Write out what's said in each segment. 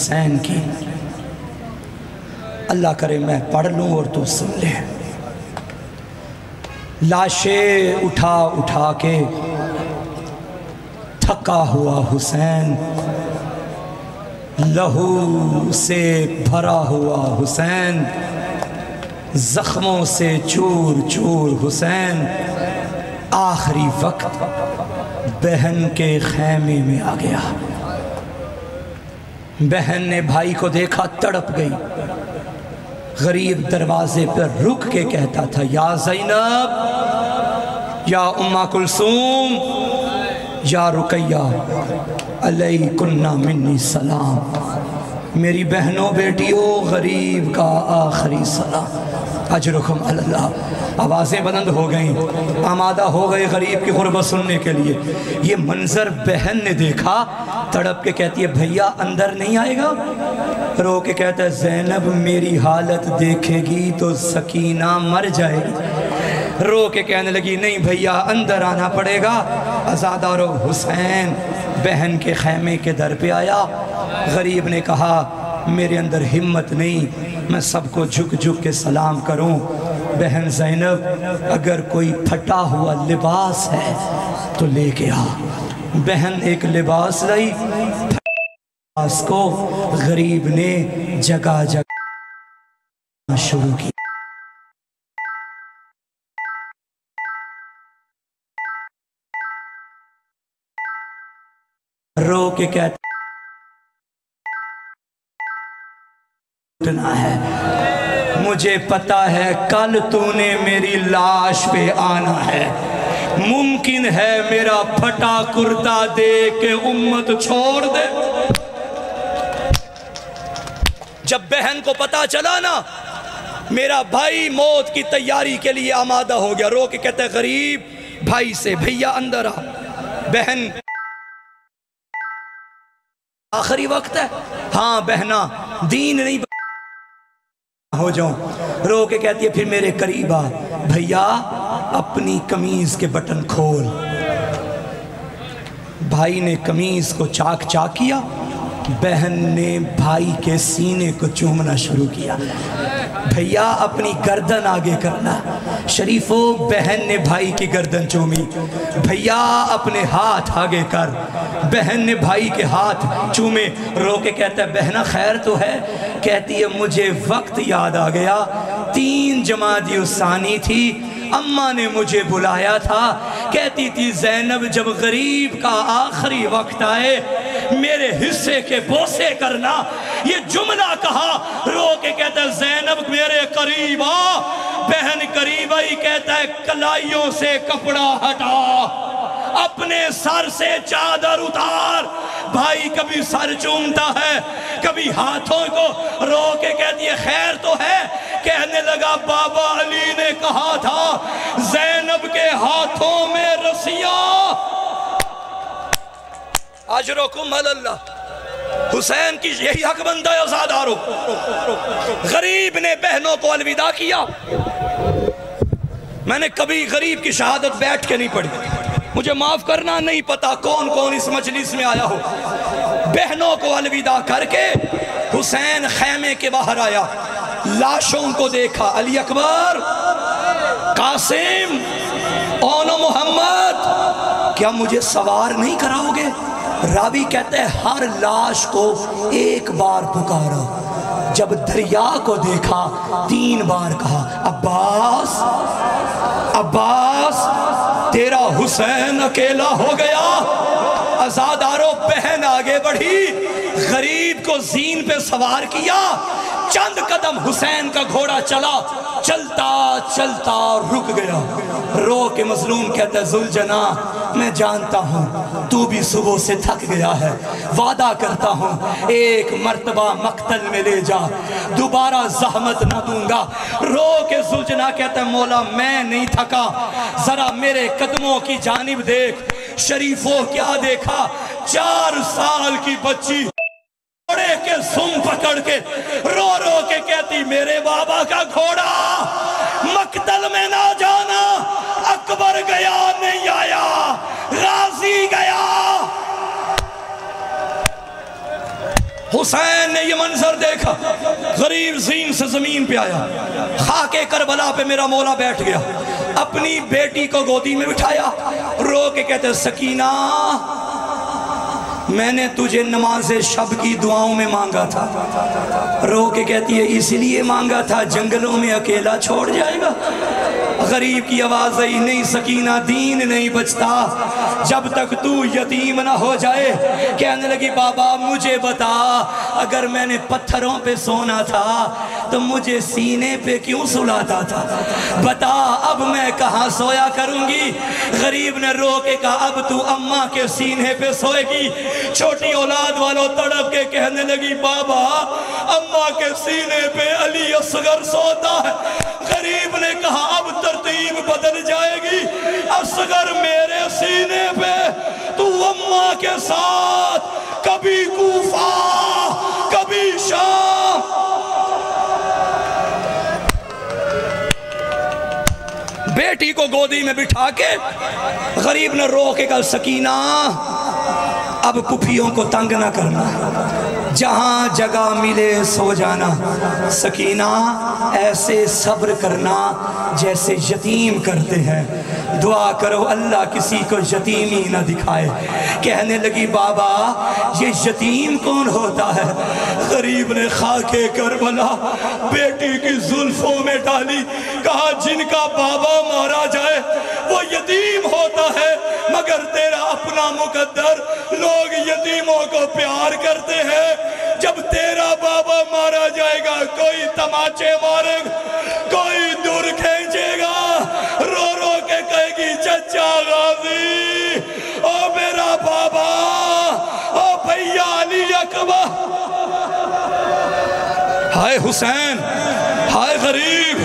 حسین کی، اللہ کرے میں پڑھ لوں اور تو سن لے۔ لاشیں اٹھا اٹھا کے تھکا ہوا حسین، لہو سے بھرا ہوا حسین، زخموں سے چور چور حسین، آخری وقت بہن کے خیمے میں آ گیا۔ بہن نے بھائی کو دیکھا، تڑپ گئی۔ غریب دروازے پر رک کے کہتا تھا، یا زینب، یا امّ کلثوم، یا رقیہ، علیکن منی سلام۔ میری بہنوں بیٹیوں، غریب کا آخری سلام، اجرکم علی اللہ۔ آوازیں بلند ہو گئیں، آمادہ ہو گئے غریب کی غربت سننے کے لیے۔ یہ منظر بہن نے دیکھا، تڑپ کے کہتی ہے، بھیا اندر نہیں آئے گا؟ رو کے کہتا ہے، زینب میری حالت دیکھے گی تو سکینہ مر جائے گی۔ رو کے کہنے لگی، نہیں بھیا اندر آنا پڑے گا۔ عزادارو حسین بہن کے خیمے کے در پہ آیا۔ غریب نے کہا، میرے اندر ہمت نہیں میں سب کو جھک جھک کے سلام کروں۔ بہن زینب، اگر کوئی پھٹا ہوا لباس ہے تو لے کے آ۔ بہن ایک لباس لائی، لباس کو غریب نے جگہ جگہ شروع کی۔ رو کے کہتا ہے، مجھے پتا ہے کل تو نے میری لاش پہ آنا ہے، ممکن ہے میرا پھٹا کرتا دے کے امت چھوڑ دے۔ جب بہن کو پتا چلا نا میرا بھائی موت کی تیاری کے لیے آمادہ ہو گیا، رو کے کہتا ہے غریب بھائی سے، بھیا اندر آ۔ بہن، آخری وقت ہے، ہاں بہنا دین نہیں ہو جاؤں۔ رو کے کہتی ہے، پھر میرے قریب آ۔ بھیا اپنی قمیض کے بٹن کھول۔ بھائی نے قمیض کو چاک چاک کیا، بہن نے بھائی کے سینے کو چومنا شروع کیا۔ بھیا اپنی گردن آگے کرنا۔ شریفو، بہن نے بھائی کی گردن چومی۔ بھیا اپنے ہاتھ آگے کر۔ بہن نے بھائی کے ہاتھ چومے۔ رو کے کہتا ہے، بہنا خیر تو ہے؟ کہتی ہے، مجھے وقت یاد آ گیا، 3 جمادی الثانی تھی، اماں نے مجھے بلایا تھا، کہتی تھی زینب جب غریب کا آخری وقت آئے میرے حصے کے بوسے کرنا۔ یہ جملہ کہا، رو کے کہتا ہے، زینب میرے قریب آ۔ بہن قریب آئی، کہتا ہے، کلائیوں سے کپڑا ہٹا، اپنے سر سے چادر اتار۔ بھائی کبھی سر چومتا ہے، کبھی ہاتھوں کو۔ رو کے کہتی ہے، خیر تو ہے؟ کہنے لگا، بابا علی نے کہا تھا زینب کے ہاتھوں میں رسیاں۔ اجرکم علی اللہ۔ حسین کی یہی حق بندہ ہے عزادارو۔ غریب نے بہنوں کو الوداع کیا۔ میں نے کبھی غریب کی شہادت بیٹھ کے نہیں پڑھی، مجھے معاف کرنا، نہیں پتا کون کون اس مجلس میں آیا ہو۔ بہنوں کو الوداع کر کے حسین خیمے کے باہر آیا، لاشوں کو دیکھا، علی اکبر، قاسم، اونو محمد، کیا مجھے سوار نہیں کراؤ گے؟ راوی کہتے ہیں ہر لاش کو ایک بار پکارا، جب دریا کو دیکھا 3 بار کہا، عباس عباس، تیرا حسین اکیلا ہو گیا۔ عزادارو، بہن آگے بڑھی، غریب کو زین پہ سوار کیا، چند قدم حسین کا گھوڑا چلا، چلتا چلتا رک گیا۔ رو کے مظلوم کہتا ہے، ذوالجناح میں جانتا ہوں تو بھی صبح سے تھک گیا ہے، وعدہ کرتا ہوں ایک مرتبہ مقتل میں لے جا، دوبارہ زحمت نہ دوں گا۔ رو کے ذوالجناح کہتا ہے، مولا میں نہیں تھکا، ذرا میرے قدموں کی جانب دیکھ۔ شریفوں کیا دیکھا؟ 4 سال کی بچی گھوڑے کے سم پکڑ کے رو رو کے کہتی، میرے بابا کا گھوڑا مقتل میں نہ جانا، اکبر گیا نہیں آیا، غازی گیا۔ حسین نے یہ منظر دیکھا، غریب زین سے زمین پہ آیا، خاک کربلا پہ میرا مولا بیٹھ گیا، اپنی بیٹی کو گودی میں بٹھایا، رو کے کہتے سکینہ میں نے تجھے نماز شب کی دعاؤں میں مانگا تھا، رو کے کہتی ہے اس لیے مانگا تھا جنگلوں میں اکیلا چھوڑ جائے گا۔ غریب کی آواز آئی نہیں سکینہ دین نہیں بچتا جب تک تو یتیم نہ ہو جائے۔ کہنے لگی بابا مجھے بتا اگر میں نے پتھروں پہ سونا تھا تو مجھے سینے پہ کیوں سلاتا تھا، بتا اب میں کہاں سویا کروں گی۔ غریب نے رو کے کہا اب تو اماں کے سینے پہ سوئے گی۔ چھوٹی اولاد والوں تڑپ کے کہنے لگی بابا اماں کے سینے پہ علی اصغر سوتا ہے۔ غریب نے کہا اب ترتیب بدل جائے گی، اصغر میرے سینے پہ، تو اماں کے ساتھ کبھی کوفہ کبھی شام۔ بیٹی کو گودی میں بٹھا کے غریب نے رو کے کہا سکینہ اب پھپھیوں کو تنگ نہ کرنا، جہاں جگہ ملے سو جانا، سکینہ ایسے صبر کرنا جیسے یتیم کرتے ہیں، دعا کرو اللہ کسی کو یتیمی نہ دکھائے۔ کہنے لگی بابا یہ یتیم کون ہوتا ہے؟ غریب نے خاک کربلا بیٹی کی زلفوں میں ڈالی، کہا جن کا بابا مارا جائے وہ یتیم ہوتا ہے، مگر تیرا اپنا مقدر لوگ یتیموں کو پیار کرتے ہیں، جب تیرا بابا مارا جائے گا کوئی تماچے مارے گا، کوئی دور کھینچے گا، رو رو کے کہے گی چچا غازی او میرا بابا او بھیا علی اکبر۔ ہائے حسین ہائے غریب۔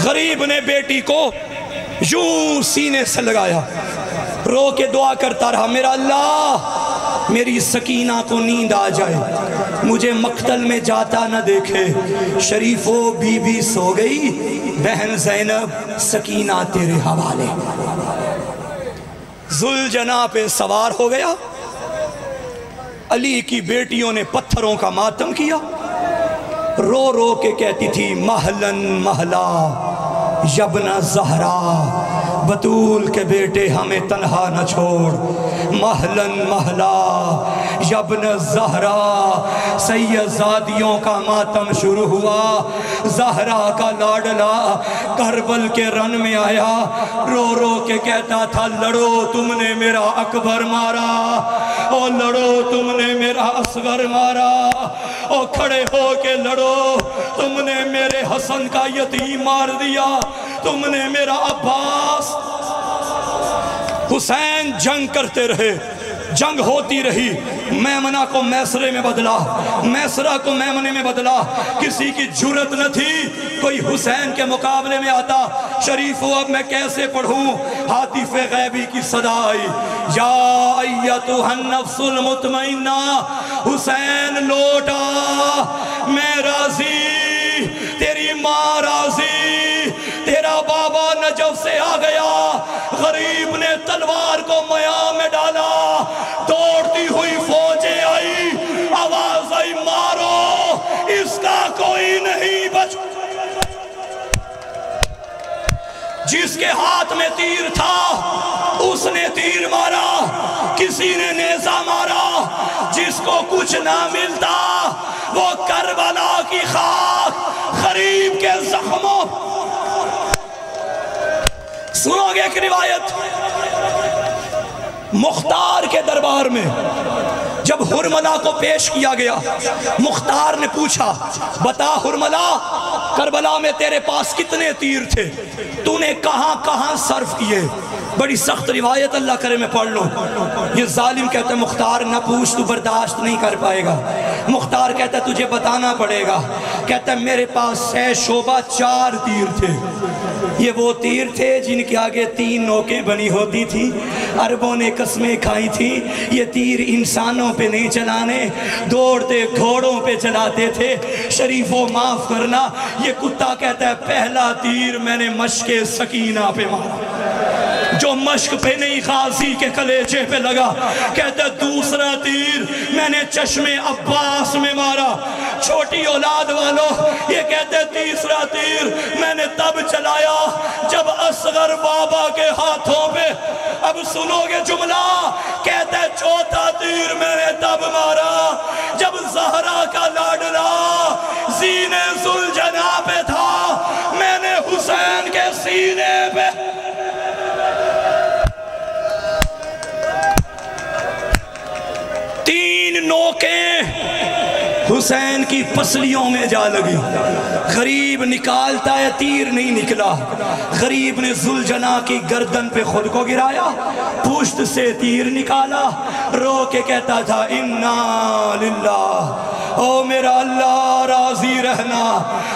غریب نے بیٹی کو یوں سینے سے لگایا، رو کے دعا کرتا رہا میرا اللہ میری سکینہ کو نیند آ جائے، مجھے مقتل میں جاتا نہ دیکھے۔ شریفو بی بی سو گئی، بہن زینب سکینہ تیرے حوالے۔ ذوالجناح پہ سوار ہو گیا، علی کی بیٹیوں نے پتھروں کا ماتم کیا، رو رو کے کہتی تھی مہلن مہلا یبن زہرا، بطول کے بیٹے ہمیں تنہا نہ چھوڑ، مہلن مہلا یبن زہرا۔ سیدزادیوں کا ماتم شروع ہوا، زہرا کا لاڈلا کربل کے رن میں آیا، رو رو کے کہتا تھا لڑو تم نے میرا اکبر مارا، اور لڑو تم نے میرا اصغر مارا، اور کھڑے ہو کے لڑو تم نے میرے حسن کا یتیم مار دیا، تم نے میرا عباس۔ حسین جنگ کرتے رہے، جنگ ہوتی رہی، میمنہ کو میسرے میں بدلا، میسرہ کو میمنے میں بدلا، کسی کی جرت نہ تھی کوئی حسین کے مقابلے میں آتا۔ شریفو اب میں کیسے پڑھوں؟ ہاتف غیبی کی صدا آئی، یا ایتھا النفس المطمئنہ، حسین لوٹا میں راضی، تیری ماں راضی، تیرا بابا نجف سے آ گیا۔ غریب نے تلوار کو میاں میں ڈالا، دوڑتی ہوئی فوجیں آئی، آواز آئی مارو اس کا کوئی نہیں بچ۔ جس کے ہاتھ میں تیر تھا اس نے تیر مارا، کسی نے نیزہ مارا، جس کو کچھ نہ ملتا وہ کربلا کی خاک غریب کے زخموں۔ سنو گے ایک روایت، مختار کے دربار میں جب حرملہ کو پیش کیا گیا، مختار نے پوچھا بتا حرملہ کربلا میں تیرے پاس کتنے تیر تھے، تو نے کہاں کہاں صرف کیے؟ بڑی سخت روایت، اللہ کرے میں پڑھ لوں۔ یہ ظالم کہتا ہے مختار نہ پوچھ تو برداشت نہیں کر پائے گا۔ مختار کہتا ہے تجھے بتانا پڑے گا، کہتا ہے میرے پاس 6 شعبہ 4 تیر تھے، یہ وہ تیر تھے جن کے آگے 3 نوکیں بنی ہوتی تھی، عربوں نے قسمیں کھائی تھی یہ تیر انسانوں پہ نہیں چلانے، دوڑتے گھوڑوں پہ چلاتے تھے۔ شریفوں معاف کرنا، یہ کتا کہتا ہے پہلا تیر میں نے مشق سکینہ پہ مارا، جو مشق پہ نہیں غازی کے کلیجے پہ لگا. کہتے دوسرا تیر میں نے چشم عباس میں مارا. چھوٹی اولاد والوں یہ کہتے تیسرا تیر میں نے تب چلایا جب اصغر بابا کے ہاتھوں پہ. اب سنو گے جملہ. کہتے چوتھا تیر میں نے تب مارا جب زہرا کا لاڈلا زین ذوالجناح پہ تھا. میں نے حسین کے سینے پہ تین نوکیں حسین کی پسلیوں میں جا لگی. غریب نکالتا ہے تیر نہیں نکلا. غریب نے ذوالجناح کی گردن پہ خود کو گرایا, پشت سے تیر نکالا, رو کے کہتا تھا انا للہ. او میرا اللہ راضی رہنا,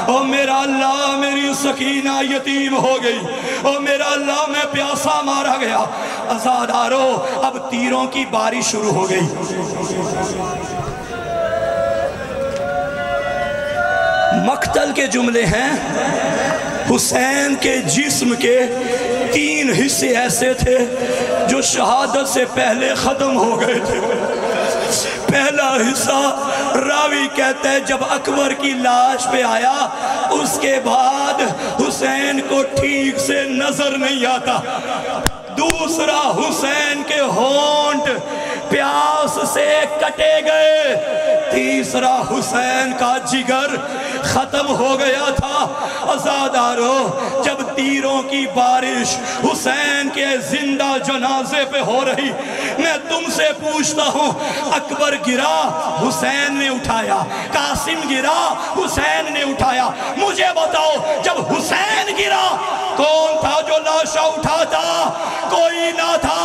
او میرا اللہ میری سکینہ یتیم ہو گئی, او میرا اللہ میں پیاسا مارا گیا. عزادارو اب تیروں کی بارش شروع ہو گئی. مقتل کے جملے ہیں. حسین کے جسم کے 3 حصے ایسے تھے جو شہادت سے پہلے ختم ہو گئے تھے. پہلا حصہ راوی کہتے ہیں جب اکبر کی لاش پہ آیا اس کے بعد حسین کو ٹھیک سے نظر نہیں آتا. دوسرا حسین کے ہونٹ پیاس سے کٹے گئے. تیسرا حسین کا جگر ختم ہو گیا تھا. عزادارو جب تیروں کی بارش حسین کے زندہ جنازے پہ ہو رہی, میں تم سے پوچھتا ہوں اکبر گرا حسین نے اٹھایا, قاسم گرا حسین نے اٹھایا. مجھے بتاؤ جب حسین گرا کون تھا جو لاشا اٹھاتا؟ کوئی نہ تھا.